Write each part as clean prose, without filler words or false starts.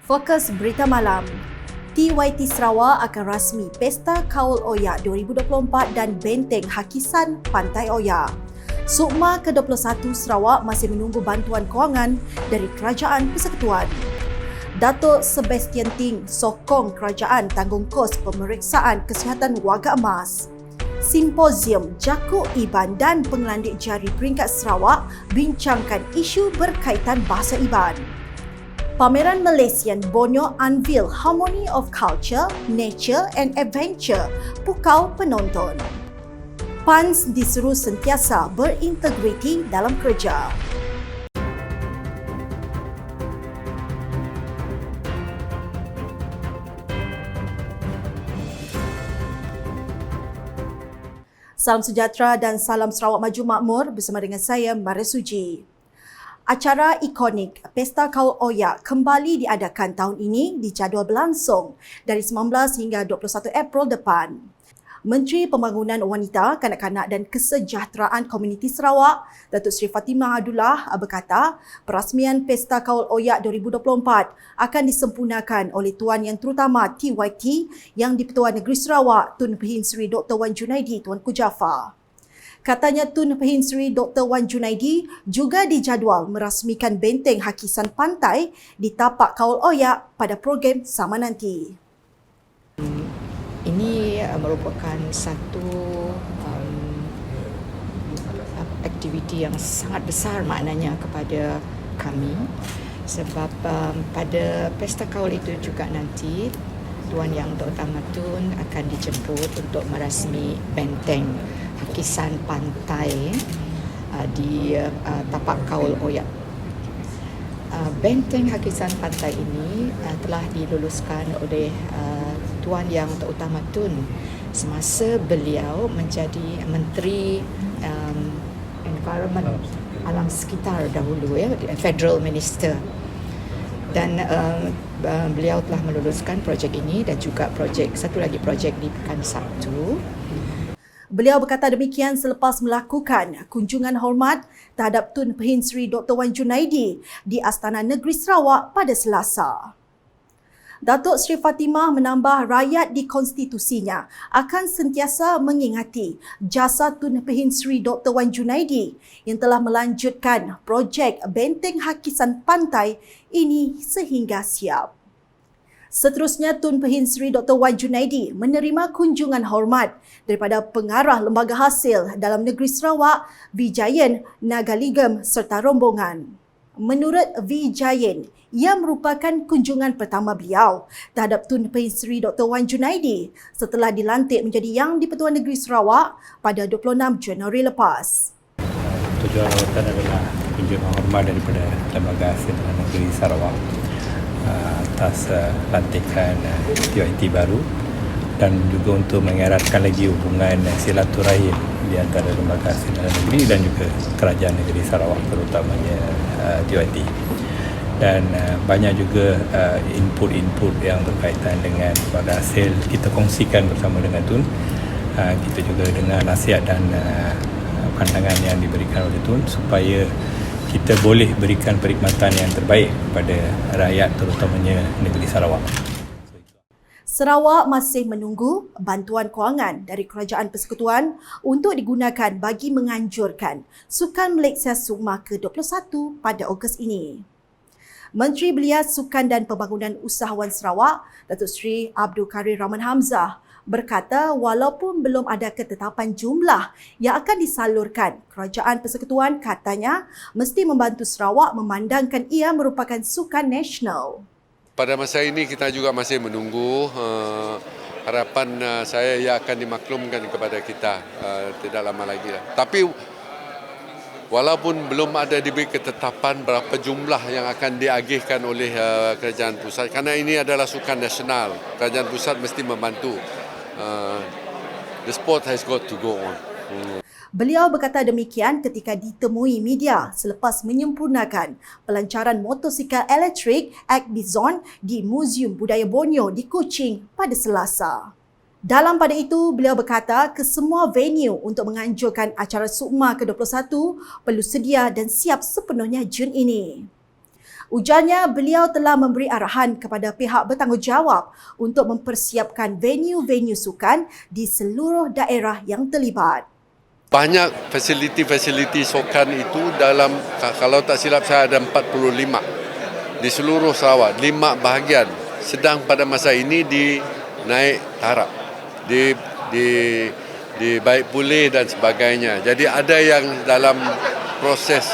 Fokus Berita Malam. TYT Sarawak akan rasmi Pesta Kaul Oyak 2024 dan Benteng Hakisan Pantai Oyak. Sukma ke-21 Sarawak masih menunggu bantuan kewangan dari Kerajaan Persekutuan. Datuk Sebastian Ting sokong kerajaan tanggung kos pemeriksaan kesihatan warga emas. Simposium Jakuk Iban dan Pengelandik Jari Peringkat Sarawak bincangkan isu berkaitan bahasa Iban. Pameran Malaysian Borneo unveil Harmony of Culture, Nature and Adventure, pukau penonton. PANS disuruh sentiasa berintegriti dalam kerja. Salam sejahtera dan salam Sarawak Maju Makmur bersama dengan saya Maria Suji. Acara ikonik Pesta Kaul Oyak kembali diadakan tahun ini dijadual berlangsung dari 19 hingga 21 April depan. Menteri Pembangunan Wanita, Kanak-kanak dan Kesejahteraan Komuniti Sarawak, Datuk Seri Fatimah Abdullah berkata, perasmian Pesta Kaul Oyak 2024 akan disempurnakan oleh Tuan Yang Terutama TYT Yang di-Pertuan Negeri Sarawak, Tun Pehin Seri Dr. Wan Junaidi Tuanku Jaafar. Katanya Tun Pehin Seri Dr. Wan Junaidi juga dijadual merasmikan Benteng Hakisan Pantai di tapak Kaul Oyak pada program sama nanti. Ini merupakan satu aktiviti yang sangat besar maknanya kepada kami sebab pada Pesta Kaul itu juga nanti Tuan Yang Terutama Tun akan dijemput untuk merasmi Benteng Hakisan Pantai di tapak Kaul Oyak. Benteng Hakisan Pantai ini telah diluluskan oleh Tuan Yang Terutama Tun semasa beliau menjadi Menteri Environment Alam Sekitar dahulu, Federal Minister. Dan beliau telah meluluskan projek ini dan juga satu lagi projek di Pekan Sabtu. Beliau berkata demikian selepas melakukan kunjungan hormat terhadap Tun Pehin Seri Dr. Wan Junaidi di Astana Negeri Sarawak pada Selasa. Datuk Seri Fatimah menambah rakyat di konstitusinya akan sentiasa mengingati jasa Tun Pehin Seri Dr. Wan Junaidi yang telah melanjutkan projek Benteng Hakisan Pantai ini sehingga siap. Seterusnya, Tun Pehin Seri Dr. Wan Junaidi menerima kunjungan hormat daripada Pengarah Lembaga Hasil Dalam Negeri Sarawak, Vijayan Nagaligam serta rombongan. Menurut Vijayan, ia merupakan kunjungan pertama beliau terhadap Tun Pehin Seri Dr. Wan Junaidi setelah dilantik menjadi Yang di-Pertuan Negeri Sarawak pada 26 Januari lepas. Tujuan rawatan adalah kunjungan hormat daripada Lembaga Hasil Dalam Negeri Sarawak atas lantikan TYT baru dan juga untuk mengeratkan lagi hubungan silaturahim di antara Lembaga Hasil Dalam Negeri dan juga Kerajaan Negeri Sarawak terutamanya TYT. Dan banyak juga input-input yang berkaitan dengan lembaga hasil kita kongsikan bersama dengan Tun. Kita juga dengar nasihat dan pandangan yang diberikan oleh Tun supaya kita boleh berikan perkhidmatan yang terbaik kepada rakyat terutamanya negeri Sarawak. Sarawak masih menunggu bantuan kewangan dari Kerajaan Persekutuan untuk digunakan bagi menganjurkan Sukan Malaysia Sukma ke-21 pada Ogos ini. Menteri Belia Sukan dan Pembangunan Usahawan Sarawak, Datuk Seri Abdul Karir Rahman Hamzah, berkata walaupun belum ada ketetapan jumlah yang akan disalurkan, Kerajaan Persekutuan katanya mesti membantu Sarawak memandangkan ia merupakan sukan nasional. Pada masa ini kita juga masih menunggu harapan saya ia akan dimaklumkan kepada kita tidak lama lagi. Tapi walaupun belum ada diberi ketetapan berapa jumlah yang akan diagihkan oleh Kerajaan Pusat, kerana ini adalah sukan nasional, Kerajaan Pusat mesti membantu. The sport has got to go on. Beliau berkata demikian ketika ditemui media selepas menyempurnakan pelancaran motosikal elektrik Act Bizon di Museum Budaya Borneo di Kuching pada Selasa. Dalam pada itu, beliau berkata kesemua venue untuk menganjurkan acara Sukma ke-21 perlu sedia dan siap sepenuhnya Jun ini. Ujarnya, beliau telah memberi arahan kepada pihak bertanggungjawab untuk mempersiapkan venue-venue sukan di seluruh daerah yang terlibat. Banyak fasiliti-fasiliti sukan itu dalam, kalau tak silap saya ada 45 di seluruh Sarawak, 5 bahagian sedang pada masa ini dinaik taraf, di baik pulih dan sebagainya. Jadi ada yang dalam proses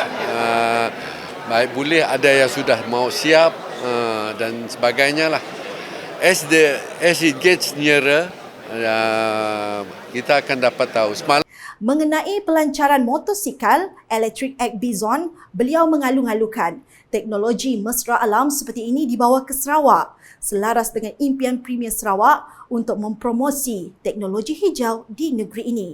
baik pulih, ada yang sudah mau siap dan sebagainya lah. As it gets nearer, kita akan dapat tahu. Mengenai pelancaran motosikal Electric Egg Bison, beliau mengalu-alukan teknologi mesra alam seperti ini dibawa ke Sarawak selaras dengan impian Premier Sarawak untuk mempromosi teknologi hijau di negeri ini.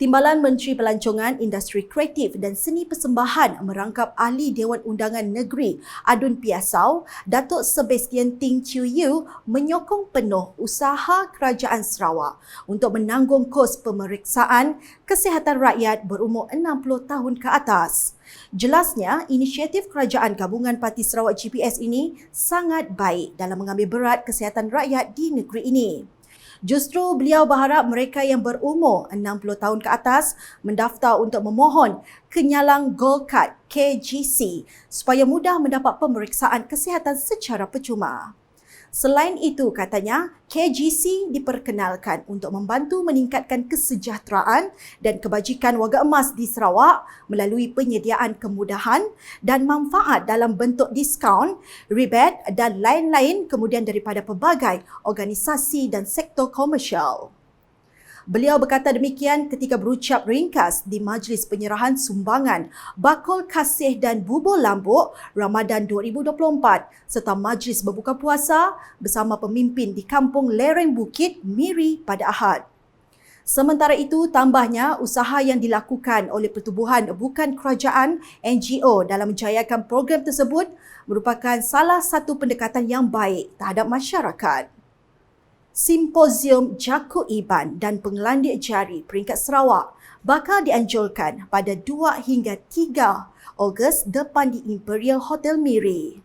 Timbalan Menteri Pelancongan, Industri Kreatif dan Seni Persembahan merangkap Ahli Dewan Undangan Negeri Adun Piasau, Datuk Sebastian Ting Chiu Yu menyokong penuh usaha Kerajaan Sarawak untuk menanggung kos pemeriksaan kesihatan rakyat berumur 60 tahun ke atas. Jelasnya, inisiatif Kerajaan Gabungan Parti Sarawak GPS ini sangat baik dalam mengambil berat kesihatan rakyat di negeri ini. Justru beliau berharap mereka yang berumur 60 tahun ke atas mendaftar untuk memohon kenyalang Gold Card KGC supaya mudah mendapat pemeriksaan kesihatan secara percuma. Selain itu, katanya, KGC diperkenalkan untuk membantu meningkatkan kesejahteraan dan kebajikan warga emas di Sarawak melalui penyediaan kemudahan dan manfaat dalam bentuk diskaun, rebate dan lain-lain kemudian daripada pelbagai organisasi dan sektor komersial. Beliau berkata demikian ketika berucap ringkas di Majlis Penyerahan Sumbangan Bakul Kasih dan Bubur Lambuk Ramadan 2024 serta Majlis Berbuka Puasa bersama pemimpin di Kampung Lereng Bukit, Miri pada Ahad. Sementara itu, tambahnya usaha yang dilakukan oleh pertubuhan bukan kerajaan NGO dalam menjayakan program tersebut merupakan salah satu pendekatan yang baik terhadap masyarakat. Simposium Jaku Iban dan Pengelandik Jari peringkat Sarawak bakal dianjurkan pada 2 hingga 3 Ogos depan di Imperial Hotel Miri.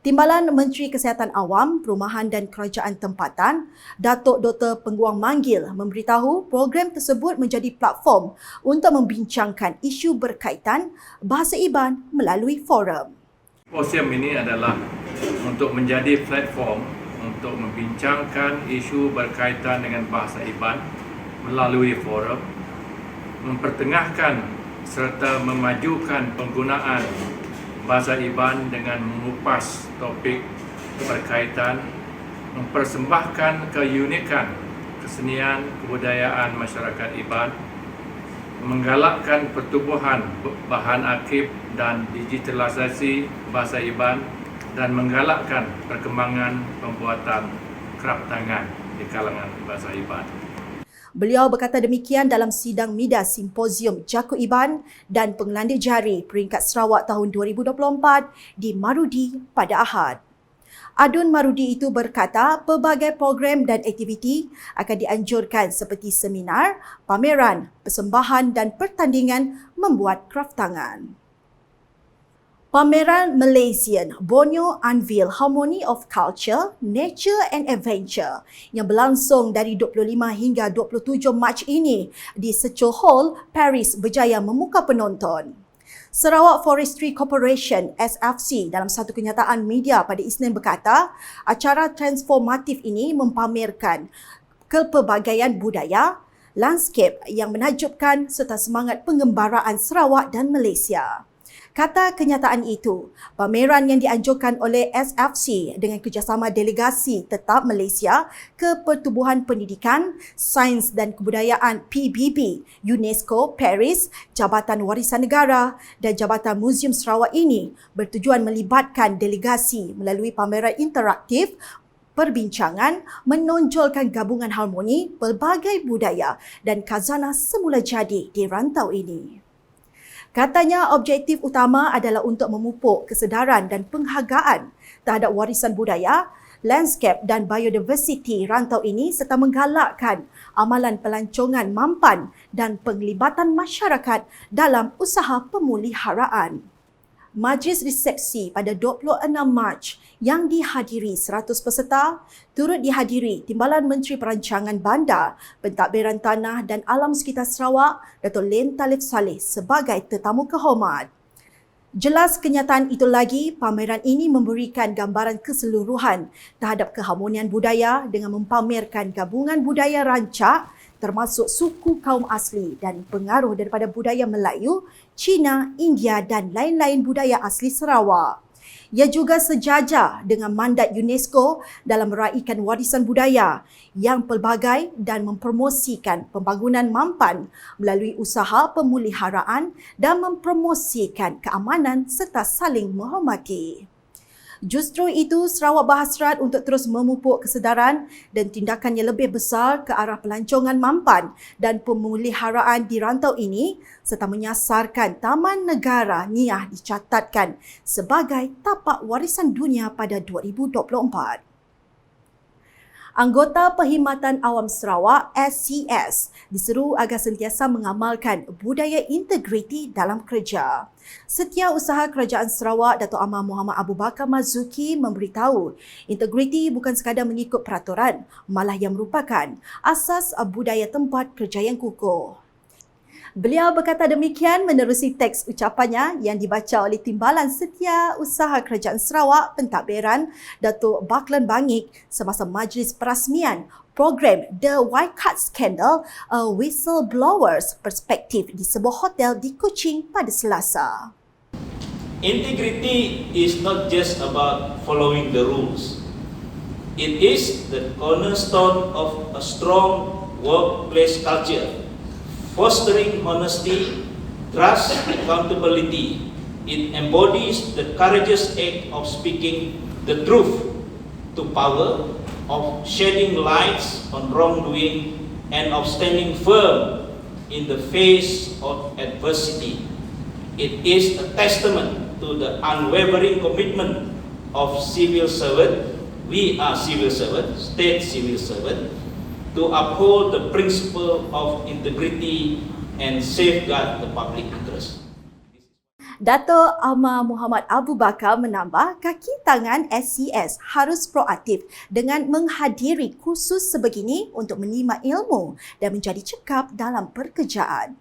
Timbalan Menteri Kesihatan Awam, Perumahan dan Kerajaan Tempatan, Datuk Dr. Pengguang Manggil memberitahu program tersebut menjadi platform untuk membincangkan isu berkaitan bahasa Iban melalui forum. Simposium ini adalah untuk menjadi platform untuk membincangkan isu berkaitan dengan bahasa Iban melalui forum, mempertengahkan serta memajukan penggunaan bahasa Iban dengan mengupas topik berkaitan, mempersembahkan keunikan kesenian kebudayaan masyarakat Iban, menggalakkan pertubuhan bahan akib dan digitalisasi bahasa Iban dan menggalakkan perkembangan pembuatan kerap tangan di kalangan bahasa Iban. Beliau berkata demikian dalam sidang media Simposium Jaku Iban dan Pengelandik Jari peringkat Sarawak tahun 2024 di Marudi pada Ahad. Adun Marudi itu berkata pelbagai program dan aktiviti akan dianjurkan seperti seminar, pameran, persembahan dan pertandingan membuat kraf tangan. Pameran Malaysian Borneo Unveil Harmony of Culture, Nature and Adventure yang berlangsung dari 25 hingga 27 Mac ini di Secul Hall, Paris berjaya memuka penonton. Sarawak Forestry Corporation SFC dalam satu kenyataan media pada Isnin berkata, acara transformatif ini mempamerkan kepelbagaian budaya, lanskap yang menakjubkan serta semangat pengembaraan Sarawak dan Malaysia. Kata kenyataan itu, pameran yang dianjurkan oleh SFC dengan kerjasama delegasi tetap Malaysia ke Pertubuhan Pendidikan, Sains dan Kebudayaan PBB, UNESCO, Paris, Jabatan Warisan Negara dan Jabatan Muzium Sarawak ini bertujuan melibatkan delegasi melalui pameran interaktif, perbincangan menonjolkan gabungan harmoni pelbagai budaya dan khazanah semula jadi di rantau ini. Katanya objektif utama adalah untuk memupuk kesedaran dan penghargaan terhadap warisan budaya, lanskap dan biodiversiti rantau ini serta menggalakkan amalan pelancongan mampan dan penglibatan masyarakat dalam usaha pemuliharaan. Majlis resepsi pada 26 Mac yang dihadiri 100 peserta turut dihadiri Timbalan Menteri Perancangan Bandar, Pentadbiran Tanah dan Alam Sekitar Sarawak, Datuk Lim Talib Saleh sebagai tetamu kehormat. Jelas kenyataan itu lagi, pameran ini memberikan gambaran keseluruhan terhadap keharmonian budaya dengan mempamerkan gabungan budaya rancak termasuk suku kaum asli dan pengaruh daripada budaya Melayu, Cina, India dan lain-lain budaya asli Sarawak. Ia juga sejajar dengan mandat UNESCO dalam meraihkan warisan budaya yang pelbagai dan mempromosikan pembangunan mampan melalui usaha pemuliharaan dan mempromosikan keamanan serta saling menghormati. Justru itu, Sarawak berhasrat untuk terus memupuk kesedaran dan tindakan yang lebih besar ke arah pelancongan mampan dan pemuliharaan di rantau ini serta menyasarkan Taman Negara Niah dicatatkan sebagai tapak warisan dunia pada 2024. Anggota Perkhidmatan Awam Sarawak SCS diseru agar sentiasa mengamalkan budaya integriti dalam kerja. Setiausaha Kerajaan Sarawak Datuk Amar Muhammad Abu Bakar Marzuki memberitahu integriti bukan sekadar mengikut peraturan, malah yang merupakan asas budaya tempat kerja yang kukuh. Beliau berkata demikian menerusi teks ucapannya yang dibaca oleh Timbalan Setiausaha Kerajaan Sarawak Pentadbiran Datuk Baklan Bangik semasa majlis perasmian program The White Card Scandal, A Whistleblower's Perspective di sebuah hotel di Kuching pada Selasa. Integrity is not just about following the rules. It is the cornerstone of a strong workplace culture, fostering honesty, trust, accountability. It embodies the courageous act of speaking the truth to power, of shedding lights on wrongdoing, and of standing firm in the face of adversity. It is a testament to the unwavering commitment of civil servant. We are civil servants, state civil servant, to uphold the principle of integrity and safeguard the public interest. Datuk Amar Muhammad Abu Bakar menambah kaki tangan SCS harus proaktif dengan menghadiri kursus sebegini untuk menima ilmu dan menjadi cekap dalam pekerjaan.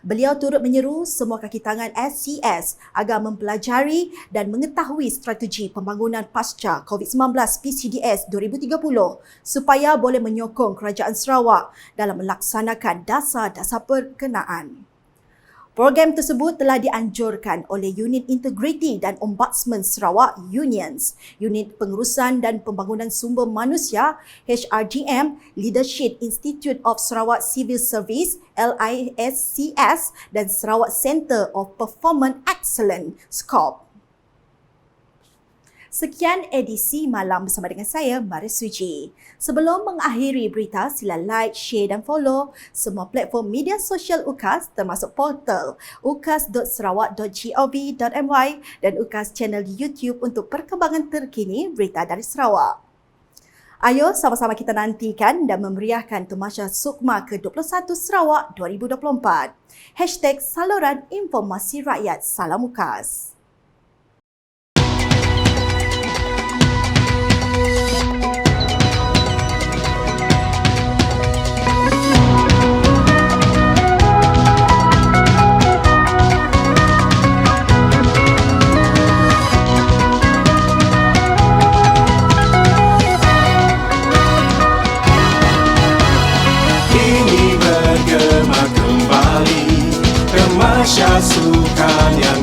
Beliau turut menyeru semua kaki tangan SCS agar mempelajari dan mengetahui strategi pembangunan pasca COVID-19 PCDS 2030 supaya boleh menyokong Kerajaan Sarawak dalam melaksanakan dasar-dasar berkenaan. Program tersebut telah dianjurkan oleh Unit Integriti dan Ombudsman Sarawak Unions, Unit Pengurusan dan Pembangunan Sumber Manusia HRDM, Leadership Institute of Sarawak Civil Service LISCS dan Sarawak Centre of Performance Excellence SCOP. Sekian edisi malam bersama dengan saya, Maris Suji. Sebelum mengakhiri berita, sila like, share dan follow semua platform media sosial UKAS termasuk portal ukas.sarawak.gov.my dan UKAS channel di YouTube untuk perkembangan terkini berita dari Sarawak. Ayo sama-sama kita nantikan dan memeriahkan Tamasya Sukma ke-21 Sarawak 2024. #Saluran Informasi Rakyat. Salam UKAS. Tamasya sukan yang